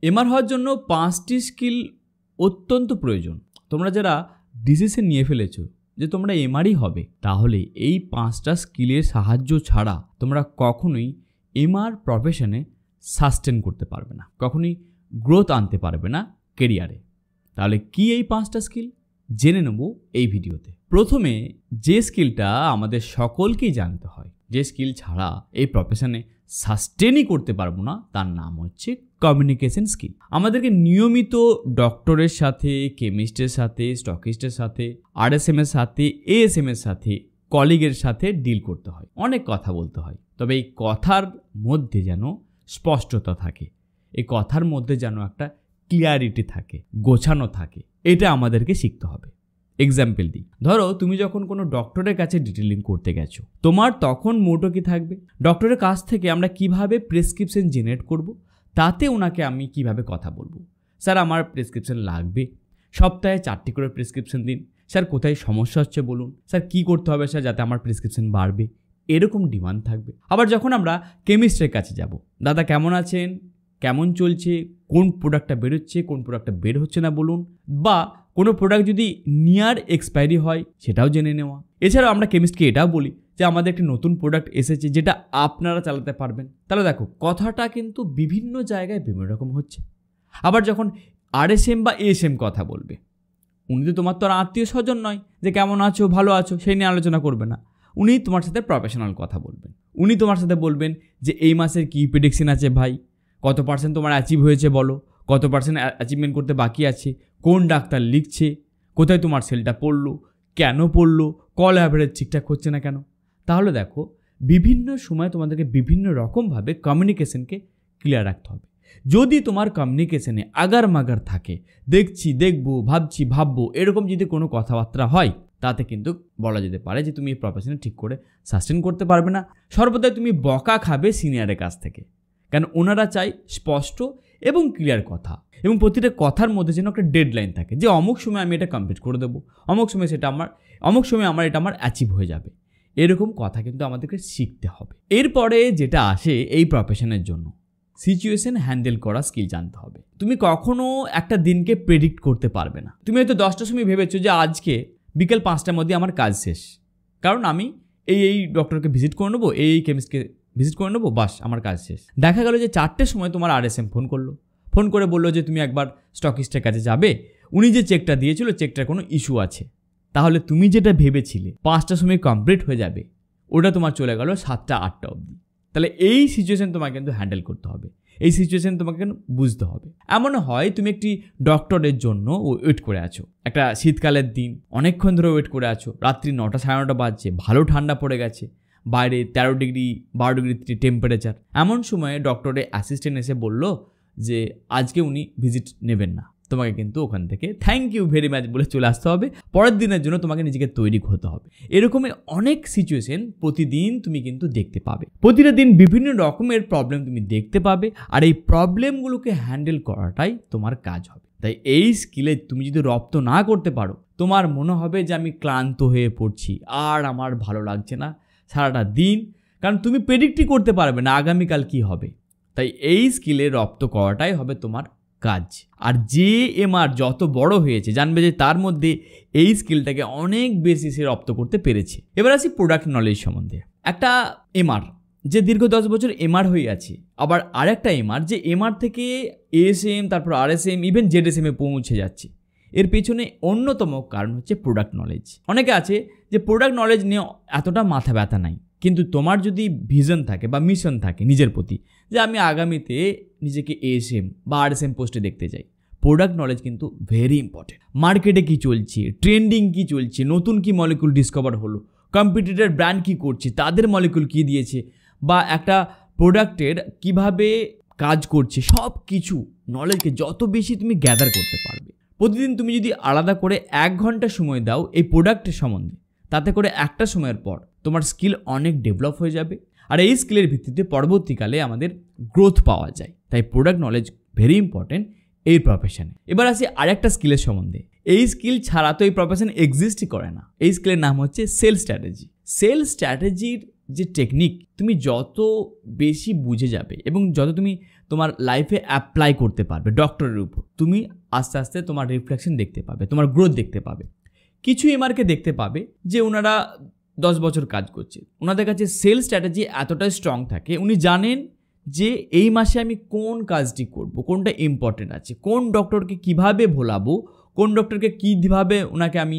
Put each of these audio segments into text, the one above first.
MR হওয়ার জন্য 5টি স্কিল অত্যন্ত প্রয়োজন। তোমরা যারা ডিসিশন নিয়ে ফেলেছো যে তোমরা এমআরই হবে, তাহলে এই 5টা স্কিলের সাহায্য ছাড়া তোমরা কখনোই এমআর প্রফেশনে সাস্টেন করতে পারবে না, কখনোই গ্রোথ আনতে পারবে না কেরিয়ারে। তাহলে কি এই 5টা স্কিল জেনে নেব এই ভিডিওতে। প্রথমে যে স্কিলটা আমাদের সকলকেই জানতে হয়, যে স্কিল ছাড়া এই প্রফেশনে সাস্টেনই করতে পারবো না, তার নাম হচ্ছে কমিউনিকেশন স্কিল। আমাদেরকে নিয়মিত ডক্টরের সাথে, কেমিস্টের সাথে, স্টকিস্টের সাথে, আরএসএম এর সাথে, এএসএম এর সাথে, কলিগের সাথে ডিল করতে হয়, অনেক কথা বলতে হয়। তবে এই কথার মধ্যে যেন স্পষ্টতা থাকে, এই কথার মধ্যে যেন একটা ক্লিয়ারিটি থাকে, গোছানো থাকে, এটা আমাদেরকে শিখতে হবে। এক্সাম্পল দিই, ধরো তুমি যখন কোনো ডক্টরের কাছে ডিটেলিং করতে গেছো, তোমার তখন মোটো কি থাকবে? ডক্টরের কাছ থেকে আমরা কিভাবে প্রেসক্রিপশন জেনারেট করব, তাতে ওনাকে আমি কিভাবে কথা বলবো। স্যার আমার প্রেসক্রিপশন লাগবে, সপ্তাহে 4টি করে প্রেসক্রিপশন দিন। স্যার কোথায় সমস্যা হচ্ছে বলুন। স্যার কী করতে হবে স্যার যাতে আমার প্রেসক্রিপশন বাড়বে, এরকম ডিমান্ড থাকবে। আবার যখন আমরা কেমিস্টের কাছে যাব, দাদা কেমন আছেন, কেমন চলছে, কোন প্রোডাক্টটা বেরোচ্ছে, কোন প্রোডাক্টটা বের হচ্ছে না বলুন, বা কোনো প্রোডাক্ট যদি নিয়ার এক্সপায়ারি হয় সেটাও জেনে নেওয়া। এছাড়াও আমরা কেমিস্টকে এটাও বলি যে আমাদের একটি নতুন প্রোডাক্ট এসেছে যেটা আপনারা চালাতে পারবেন। তাহলে দেখো কথাটা কিন্তু বিভিন্ন জায়গায় বিভিন্ন রকম হচ্ছে। আবার যখন আরএসএম বা এএসএম কথা বলবে, উনি তো তোমার তো আর আত্মীয় স্বজন নয় যে কেমন আছো ভালো আছো সেই নিয়ে আলোচনা করবে না। উনি তোমার সাথে প্রফেশনাল কথা বলবেন। উনি তোমার সাথে বলবেন যে এই মাসের কী প্রেডিকশন আছে ভাই, কত পার্সেন্ট তোমার অ্যাচিভ হয়েছে বলো, কত পার্সেন্ট অ্যাচিভমেন্ট করতে বাকি আছে, কোন ডাক্তার লিখছে, কোথায় তোমার সেলটা পড়লো, কেন পড়লো, কল অ্যাভারেজ ঠিকঠাক হচ্ছে না কেন। তাহলে দেখো বিভিন্ন সময় তোমাদেরকে বিভিন্ন রকমভাবে কমিউনিকেশনকে ক্লিয়ার রাখতে হবে। যদি তোমার কমিউনিকেশনে আগার মাগার থাকে, দেখছি দেখবো, ভাবছি ভাববো, এরকম যদি কোনো কথাবার্তা হয়, তাতে কিন্তু বলা যেতে পারে যে তুমি এই প্রফেশনে ঠিক করে সাস্টেন করতে পারবে না। সর্বদাই তুমি বকা খাবে সিনিয়রের কাছ থেকে, কারণ ওনারা চাই স্পষ্ট এবং ক্লিয়ার কথা, এবং প্রতিটা কথার মধ্যে যেন একটা ডেডলাইন থাকে যে অমুক সময় আমি এটা কমপ্লিট করে দেবো, অমুক সময় এটা আমার অ্যাচিভ হয়ে যাবে। এরকম কথা কিন্তু আমাদেরকে শিখতে হবে। এরপরে যেটা আসে এই প্রফেশনের জন্য, সিচুয়েশন হ্যান্ডেল করা স্কিল জানতে হবে। তুমি কখনো একটা দিনকে প্রেডিক্ট করতে পারবে না। তুমি হয়তো 10টার সময় ভেবেছো যে আজকে বিকেল 5টার মধ্যে আমার কাজ শেষ, কারণ আমি এই ডক্টরকে ভিজিট করে নেবো, এই কেমিস্টকে ভিজিট করে নেবো, বাস আমার কাজ শেষ। দেখা গেল যে 4টের সময় তোমার আরএসএম ফোন করে বললো যে তুমি একবার স্টকিস্টের কাছে যাবে, উনি যে চেকটা দিয়েছিল চেকটার কোনো ইস্যু আছে। তাহলে তুমি যেটা ভেবেছিলে 5টার সময় কমপ্লিট হয়ে যাবে, ওটা তোমার চলে গেল 7টা 8টা অবধি। তাহলে এই সিচুয়েশন তোমাকে কিন্তু হ্যান্ডেল করতে হবে, এই সিচুয়েশন তোমাকে কিন্তু বুঝতে হবে। এমন হয় তুমি একটি ডক্টরের জন্য ওয়েট করে আছো, একটা শীতকালের দিন অনেকক্ষণ ধরে ওয়েট করে আছো, রাত্রি 9টা 9:30 বাজছে, ভালো ঠান্ডা পড়ে গেছে, বাইরে 13 ডিগ্রি 12 ডিগ্রি টেম্পারেচার। এমন সময়ে ডক্টরের অ্যাসিস্ট্যান্ট এসে বলল যে আজকে উনি ভিজিট নেবেন না। তোমাকে কিন্তু ওখান থেকে থ্যাংক ইউ ভেরি মাচ বলে চলে আসতে হবে, পরের দিনের জন্য তোমাকে নিজেকে তৈরি হতে হবে। এরকমই অনেক সিচুয়েশন প্রতিদিন তুমি কিন্তু দেখতে পাবে, প্রতিটা দিন বিভিন্ন রকমের প্রবলেম তুমি দেখতে পাবে, আর এই প্রবলেমগুলোকে হ্যান্ডেল করাটাই তোমার কাজ হবে। তাই এই স্কিলে তুমি যদি রপ্ত না করতে পারো, তোমার মনে হবে যে আমি ক্লান্ত হয়ে পড়ছি, আর আমার ভালো লাগছে না সারাটা দিন, কারণ তুমি প্রেডিক্টই করতে পারবে না আগামীকাল কি হবে। তাই এই স্কিলে রপ্ত করাটাই হবে তোমার কাজ। আর যে এমআর যত বড় হয়েছে জানবে যে তার মধ্যে এই স্কিলটাকে অনেক বেশি সে রপ্ত করতে পেরেছে। এবার আসি প্রোডাক্ট নলেজ সম্বন্ধে। একটা এমআর যে দীর্ঘ 10 বছর এমআর হয়ে আছে, আবার আরেকটা এমআর যে এমআর থেকে এএসএম, তারপর আরএসএম, ইভেন জেডএসএম এ পৌঁছে যাচ্ছে। এর পেছনে অন্যতম কারণ হচ্ছে প্রোডাক্ট নলেজ। অনেকে আছে যে প্রোডাক্ট নলেজ নিয়ে এতটা মাথা ব্যথা নাই, কিন্তু তোমার যদি ভিশন থাকে বা মিশন থাকে নিজের প্রতি যে আমি আগামীতে নিজেকে এএসএম বা আরএসএম পোস্টে দেখতে চাই, প্রোডাক্ট নলেজ কিন্তু ভেরি ইম্পর্টেন্ট। মার্কেটে কী চলছে, ট্রেন্ডিং কী চলছে, নতুন কী মলিকুল ডিসকভার হলো, কম্পিটিটর ব্র্যান্ড কী করছে, তাদের মলিকুল কী দিয়েছে, বা একটা প্রোডাক্টের কিভাবে কাজ করছে, সব কিছু নলেজকে যত বেশি তুমি গ্যাদার করতে পারবে। প্রতিদিন তুমি যদি আলাদা করে 1 ঘন্টা সময় দাও এই প্রোডাক্টের সম্বন্ধে, তাতে করে একটা সময়ের পর তোমার স্কিল অনেক ডেভেলপ হয়ে যাবে, আর এই স্কিলের ভিত্তিতে পরবর্তীকালে আমাদের গ্রোথ পাওয়া যায়। তাই প্রোডাক্ট নলেজ ভেরি ইম্পর্টেন্ট এই প্রফেশনে। এবার আসি আরেকটা স্কিলের সম্বন্ধে। এই স্কিল ছাড়া তো এই প্রফেশন এক্সিস্টই করে না। এই স্কিলের নাম হচ্ছে সেল স্ট্র্যাটেজি। সেল স্ট্র্যাটেজির যে টেকনিক তুমি যত বেশি বুঝে যাবে এবং যত তুমি তোমার লাইফে অ্যাপ্লাই করতে পারবে ডক্টরের উপর, তুমি আস্তে আস্তে তোমার রিফ্লেকশন দেখতে পাবে, তোমার গ্রোথ দেখতে পাবে। কিছু এমআরকে দেখতে পাবে যে ওনারা 10 বছর কাজ করছে, ওনাদের কাছে সেল স্ট্র্যাটেজি এতটাই স্ট্রং থাকে, উনি জানেন যে এই মাসে আমি কোন কাজটি করব, কোনটা ইম্পর্টেন্ট আছে, কোন ডক্টরকে কিভাবে ভোলাবো, কোন ডক্টরকে কীভাবে ওনাকে আমি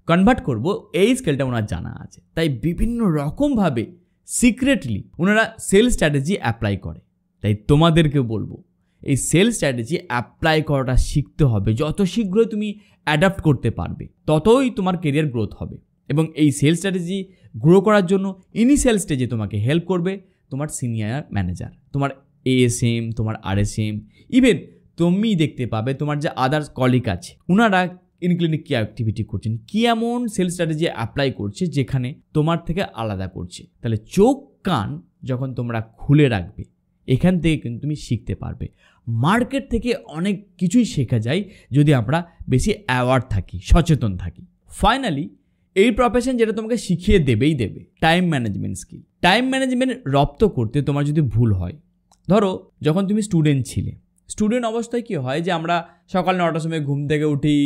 কনভার্ট করব, এই স্কেলটা ওনার জানা আছে। তাই বিভিন্ন রকমভাবে সিক্রেটলি ওনারা সেল স্ট্র্যাটেজি অ্যাপ্লাই করে। তাই তোমাদেরকে বলবো এই সেল স্ট্র্যাটেজি অ্যাপ্লাই করাটা শিখতে হবে। যত শীঘ্রই তুমি অ্যাডাপ্ট করতে পারবে ততই তোমার কেরিয়ার গ্রোথ হবে। এবং এই সেল স্ট্র্যাটেজি গ্রো করার জন্য ইনিশিয়াল স্টেজে তোমাকে হেল্প করবে তোমার সিনিয়র ম্যানেজার, তোমার এএসএম, তোমার আরএসএম, ইভেন তুমি দেখতে পাবে তোমার যে আদার্স কলিগ আছে ওনারা ইনক্লিনিক কী অ্যাক্টিভিটি করছেন, কী এমন সেল স্ট্র্যাটেজি অ্যাপ্লাই করছে যেখানে তোমার থেকে আলাদা করছে। তাহলে চোখ কান যখন তোমরা খুলে রাখবে এখান থেকে কিন্তু তুমি শিখতে পারবে। মার্কেট থেকে অনেক কিছুই শেখা যায় যদি আমরা বেশি অ্যাওয়ার্ড থাকি, সচেতন থাকি। ফাইনালি এই প্রফেশন যেটা তোমাকে শিখিয়ে দেবেই দেবে time management skill. Time management রপ্ত করতে তোমার যদি ভুল হয়, ধরো যখন তুমি স্টুডেন্ট ছিলে, স্টুডেন্ট অবস্থায় কী হয় যে আমরা সকাল 9টার সময় ঘুম থেকে উঠি,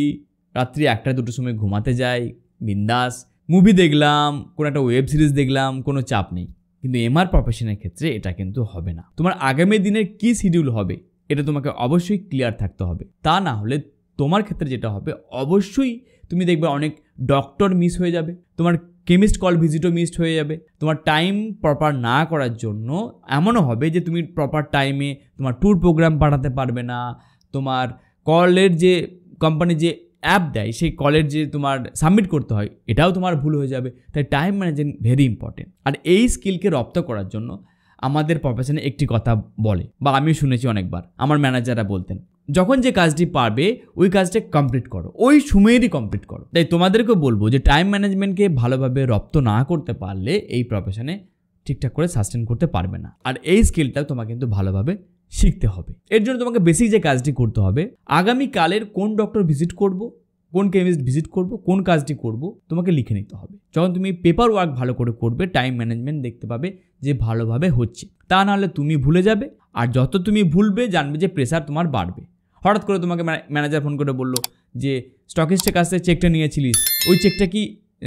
রাত্রি 1টা-2টোর সময় ঘুমাতে যাই, বিন্দাস মুভি দেখলাম, কোনো একটা ওয়েব সিরিজ দেখলাম, কোনো চাপ নেই। কিন্তু এমআর প্রফেশনের ক্ষেত্রে এটা কিন্তু হবে না। তোমার আগামী দিনের কী শিডিউল হবে এটা তোমাকে অবশ্যই ক্লিয়ার থাকতে হবে। তা না হলে তোমার ক্ষেত্রে যেটা হবে, অবশ্যই তুমি দেখবে অনেক ডক্টর মিস হয়ে যাবে, তোমার কেমিস্ট কল ভিজিটও মিসড হয়ে যাবে। তোমার টাইম প্রপার না করার জন্য এমনও হবে যে তুমি প্রপার টাইমে তোমার ট্যুর প্রোগ্রাম পাঠাতে পারবে না, তোমার কলের যে কোম্পানি যে অ্যাপ দেয় সেই কলের যে তোমার সাবমিট করতে হয় এটাও তোমার ভুল হয়ে যাবে। তাই টাইম ম্যানেজমেন্ট ভেরি ইম্পর্টেন্ট। আর এই স্কিলকে রপ্ত করার জন্য আমাদের প্রফেশনে একটি কথা বলে, বা আমিও শুনেছি অনেকবার, আমার ম্যানেজাররা বলতেন, যখন যে কাজটি পারবে ওই কাজটা কমপ্লিট করো, ওই সময়েরই কমপ্লিট করো। তাই তোমাদেরকে বলবো যে টাইম ম্যানেজমেন্টকে ভালোভাবে রপ্ত না করতে পারলে এই প্রফেশনে ঠিকঠাক করে সাস্টেন করতে পারবে না। আর এই স্কিলটাও তোমাকে কিন্তু ভালোভাবে শিখতে হবে। এর জন্য তোমাকে বেসিক যে কাজটি করতে হবে, আগামীকালের কোন ডক্টর ভিজিট করব, কোন কেমিস্ট ভিজিট করব, কোন কাজটি করব তোমাকে লিখে নিতে হবে। যখন তুমি পেপার ওয়ার্ক ভালো করে করবে টাইম ম্যানেজমেন্ট দেখতে পাবে যে ভালোভাবে হচ্ছে। তা নাহলে তুমি ভুলে যাবে, আর যত তুমি ভুলবে জানবে যে প্রেশার তোমার বাড়বে। হঠাৎ করে তোমাকে ম্যানেজার ফোন করে বললো যে স্টকিস্টের কাছ থেকে চেকটা নিয়েছিলিস, ওই চেকটা কি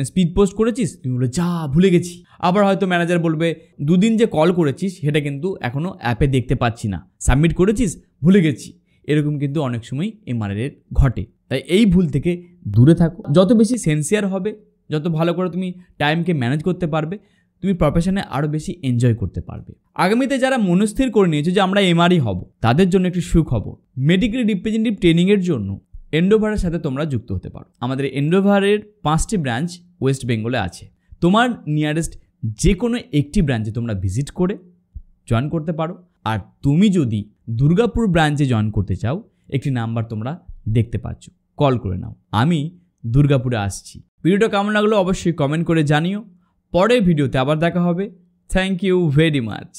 স্পিড পোস্ট করেছিস? তুমি বলো যা ভুলে গেছি। আবার হয়তো ম্যানেজার বলবে 2 দিন যে কল করেছিস সেটা কিন্তু এখনও অ্যাপে দেখতে পাচ্ছি না, সাবমিট করেছিস, ভুলে গেছি। এরকম কিন্তু অনেক সময় এমআরএর ঘটে। তাই এই ভুল থেকে দূরে থাকো। যত বেশি সেন্সিয়ার হবে, যত ভালো করে তুমি টাইমকে ম্যানেজ করতে পারবে, তুমি প্রফেশনে আরও বেশি এনজয় করতে পারবে। আগামীতে যারা মনস্থির করে নিয়েছে যে আমরা এমআরই হব, তাদের জন্য একটি সুখবর। মেডিকেল রিপ্রেজেন্টেটিভ ট্রেনিংয়ের জন্য এন্ডোভারের সাথে তোমরা যুক্ত হতে পারো। আমাদের এন্ডোভারের 5টি ব্রাঞ্চ ওয়েস্ট বেঙ্গলে আছে। তোমার নিয়ারেস্ট যে কোনো একটি ব্রাঞ্চে তোমরা ভিজিট করে জয়েন করতে পারো। আর তুমি যদি দুর্গাপুর ব্রাঞ্চে জয়েন করতে চাও, একটি নাম্বার তোমরা দেখতে পাচ্ছ, কল করে নাও। আমি দুর্গাপুরে আসছি। ভিডিওটা কেমন লাগলো অবশ্যই কমেন্ট করে জানিও। পরের ভিডিওতে আবার দেখা হবে। Thank you very much.